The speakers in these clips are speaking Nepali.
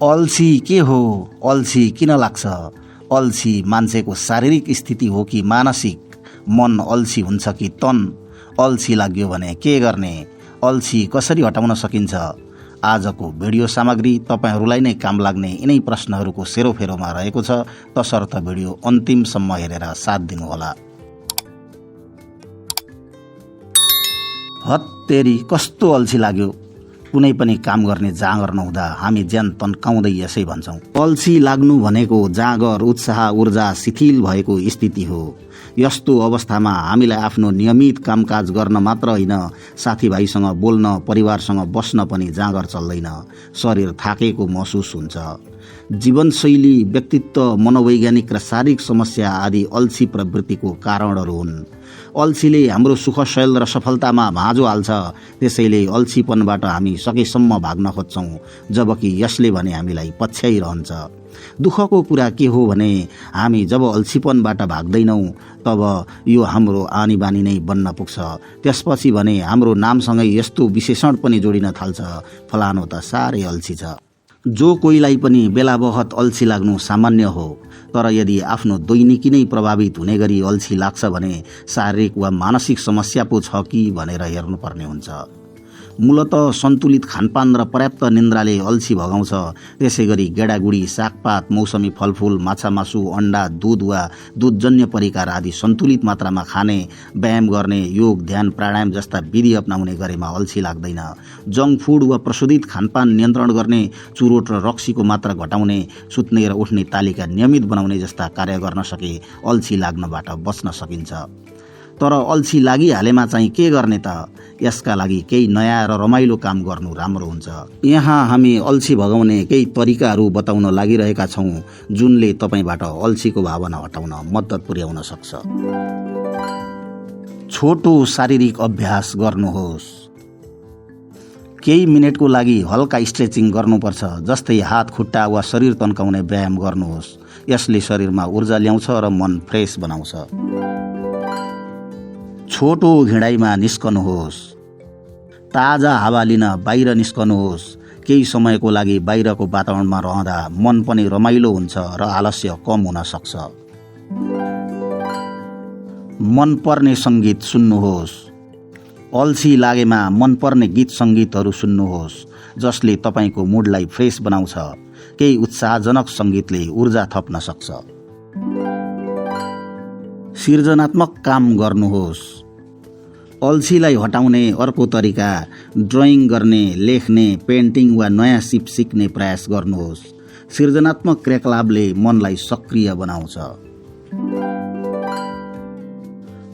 अल्छी के हो? अल्छी किन लाग्छ? अल्छी मान्छेको शारीरिक स्थिति हो कि मानसिक? मन अल्छी हुन्छ कि तन? अल्छी लाग्यो भने के गर्ने? अल्छी कसरी हटाउन सकिन्छ? आजको भिडियो सामग्री तपाईहरूलाई नै काम लाग्ने यिनै प्रश्नहरूको सेरोफेरोमा रहेको छ, तसर्थ भिडियो अन्तिमसम्म हेरेर साथ दिनुहोला। हत्तेरी कस्तो अल्छी लाग्यो! कुनै पनि काम गर्ने जाँगर नहुँदा हामी ज्यान तन्काउँदै यसै भन्छौँ। अल्छी लाग्नु भनेको जाँगर, उत्साह, ऊर्जा शिथिल भएको स्थिति हो। यस्तो अवस्थामा हामीलाई आफ्नो नियमित कामकाज गर्न मात्र होइन, साथीभाइसँग बोल्न, परिवारसँग बस्न पनि जाँगर चल्दैन। शरीर थाकेको महसुस हुन्छ। जीवनशैली, व्यक्तित्व, मनोवैज्ञानिक र शारीरिक समस्या आदि अल्छी प्रवृत्तिको कारणहरू हुन्। अल्छीले हाम्रो सुखशैल र सफलतामा भाँजो हाल्छ। त्यसैले अल्छीपनबाट हामी सकेसम्म भाग्न खोज्छौँ, जबकि यसले भने हामीलाई पछ्याइरहन्छ। दुःखको कुरा के हो भने हामी जब अल्छीपनबाट भाग्दैनौँ तब यो हाम्रो आनी बानी नै बन्न पुग्छ। त्यसपछि भने हाम्रो नामसँगै यस्तो विशेषण पनि जोडिन थाल्छ, फलानो त साह्रै अल्छी छ। जो कोहीलाई पनि बेला बखत अल्छी लाग्नु सामान्य हो, तर यदि आफ्नो दैनिकी नै प्रभावित हुने गरी अल्छी लाग्छ भने शारीरिक वा मानसिक समस्या पो छ कि भनेर हेर्नुपर्ने हुन्छ। मूलतः सन्तुलित खानपान र पर्याप्त निन्द्राले अल्छी भगाउँछ। त्यसै गरी गेडागुडी, सागपात, मौसमी फलफुल, माछा मासु, अन्डा, दुध वा दुधजन्य परिकार आदि सन्तुलित मात्रामा खाने, व्यायाम गर्ने, योग, ध्यान, प्राणायाम जस्ता विधि अपनाउने गरेमा अल्छी लाग्दैन। जङ्क फुड वा प्रशोधित खानपान नियन्त्रण गर्ने, चुरोट र रक्सीको मात्रा घटाउने, सुत्ने र उठ्ने तालिका नियमित बनाउने जस्ता कार्य गर्न सके अल्छी लाग्नबाट बच्न सकिन्छ। तर अल्छी लागिहालेमा चाहिँ के गर्ने त? यसका लागि केही नयाँ र रमाइलो काम गर्नु राम्रो हुन्छ। यहाँ हामी अल्छी भगाउने केही तरिकाहरू बताउन लागिरहेका छौँ, जुनले तपाईँबाट अल्छीको भावना हटाउन मद्दत पुर्याउन सक्छ। छोटो शारीरिक अभ्यास गर्नुहोस्। केही मिनेटको लागि हल्का स्ट्रेचिङ गर्नुपर्छ, जस्तै हात, खुट्टा वा शरीर तन्काउने व्यायाम गर्नुहोस्। यसले शरीरमा ऊर्जा ल्याउँछ र मन फ्रेस बनाउँछ। छोटो हिँडाइमा निस्कनुहोस्। ताजा हावा लिन बाहिर निस्कनुहोस्। केही समयको लागि बाहिरको वातावरणमा रहँदा मन पनि रमाइलो हुन्छ र आलस्य कम हुन सक्छ। मनपर्ने सङ्गीत सुन्नुहोस्। अल्छी लागेमा मनपर्ने गीत सङ्गीतहरू सुन्नुहोस्, जसले तपाईँको मुडलाई फ्रेस बनाउँछ। केही उत्साहजनक सङ्गीतले ऊर्जा थप्न सक्छ। सृजनात्मक काम गर्नुहोस्। अल्छीलाई हटाउने अर्को तरिका ड्रइङ गर्ने, लेख्ने, पेन्टिङ वा नयाँ सिप सिक्ने प्रयास गर्नुहोस्। सृजनात्मक क्रियाकलापले मनलाई सक्रिय बनाउँछ।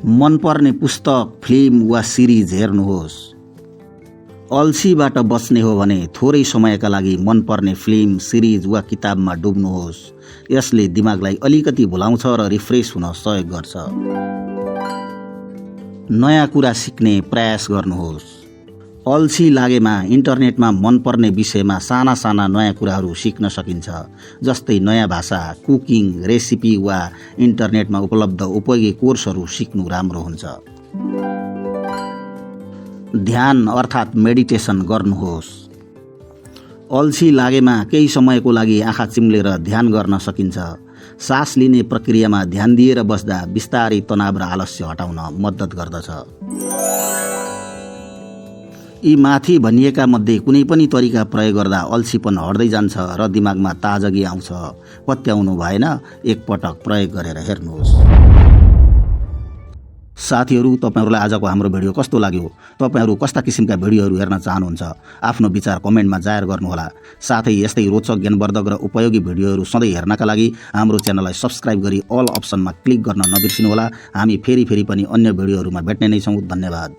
मनपर्ने पुस्तक, फिल्म वा सिरिज हेर्नुहोस्। अल्छीबाट बच्ने हो भने थोरै समयका लागि मनपर्ने फिल्म, सिरिज वा किताबमा डुब्नुहोस्। यसले दिमागलाई अलिकति भुलाउँछ र रिफ्रेस हुन सहयोग गर्छ। नयाँ कुरा सिक्ने प्रयास गर्नुहोस्। अल्छी लागेमा इन्टरनेटमा मनपर्ने विषयमा साना साना नयाँ कुराहरू सिक्न सकिन्छ, जस्तै नयाँ भाषा, कुकिङ, रेसिपी वा इन्टरनेटमा उपलब्ध उपयोगी कोर्सहरू सिक्नु राम्रो हुन्छ। ध्यान अर्थात् मेडिटेसन गर्नुहोस्। अल्छी लागेमा केही समयको लागि आँखा चिम्लेर ध्यान गर्न सकिन्छ। सास लिने प्रक्रियामा ध्यान दिएर बस्दा बिस्तारै तनाव र आलस्य हटाउन मद्दत गर्दछ। यी माथि भनिएका मध्ये कुनै पनि तरिका प्रयोग गर्दा अल्छीपन हट्दै जान्छ र दिमागमा ताजगी आउँछ। पत्याउनु भएन? एकपटक प्रयोग गरेर हेर्नुहोस्। साथीहरू, तपाईहरूलाई आजको हाम्रो भिडियो कस्तो लाग्यो? तपाईहरू कस्ता किसिमका भिडियोहरू हेर्न चाहनुहुन्छ? आफ्नो विचार कमेन्टमा जाहेर गर्नुहोला। साथै यस्तै रोचक, ज्ञानवर्धक र उपयोगी भिडियोहरू सधैँ हेर्नका लागि हाम्रो च्यानललाई सब्स्क्राइब गरी अल अप्सनमा क्लिक गर्न नबिर्सिनुहोला। हामी फेरि पनि अन्य भिडियोहरूमा भेट्ने नै छौँ। धन्यवाद।